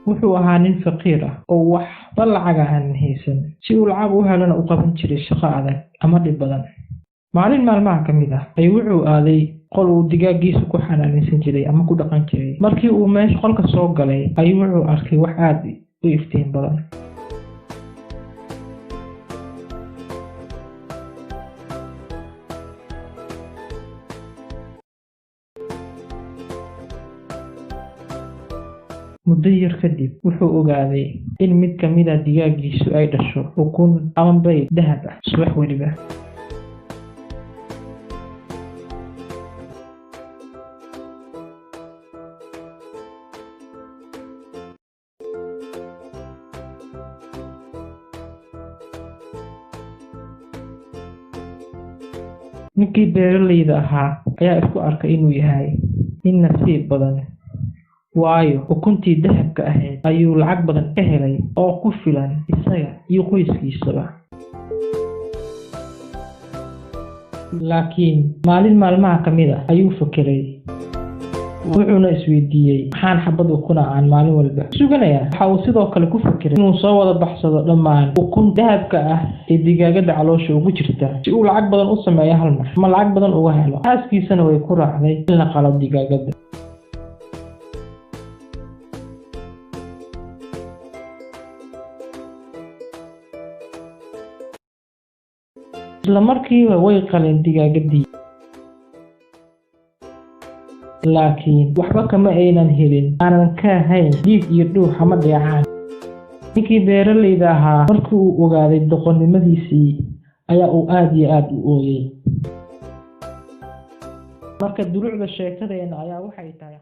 wuxuu ahaa nin faqiir ah oo waxba lacag aan haysan si uu lacag u helana u qaban jiray shaqo adag ama dhib badan. Maalin maalmaha ka mid ah ayuu wuxuu aaday qol uu digaagiisa ku xanaanaysan jiray ama ku dhaqan jiray. Markii uu meesha qolka soo galay ayuu wuxuu arkay wax aad u iftiin badan. muddo yar kadib wuxuu ogaaday in mid ka mid ah digaagiisu ay dhasho ukun ama bayd dahab ah subax waliba. ninkii beeralayda ahaa ayaa isku arkay inuu yahay nin nasiib badan, waayo ukuntii dahabka ahayd ayuu lacag badan ka helay oo ku filan isaga iyo qoyskiisaba. laakiin maalin maalmaha ka mid ah ayuu fakiray, wuxuuna isweydiiyey maxaan xabad ukun aan maalin walba suganayaa. waxa uu sidoo kale ku fakiray inuu soo wada baxsado dhammaan ukun dahabka ah ee digaagada caloosha ugu jirta si uu lacag badan u sameeyo hal mar ama lacag badan uga helo. xaaskiisana way ku raacday in la qalo digaagada. isla markiiba way qaleen digaagadii, laakiin waxba kama aynan helin aanan ka ahayn dhiig iyo dhuux ama dheecaan. ninkii beeralayda ahaa markii uu ogaaday doqonnimadiisii ayaa uu aad iyo aad u ooyay. marka dulucda sheekadeena ayaa waxay tahay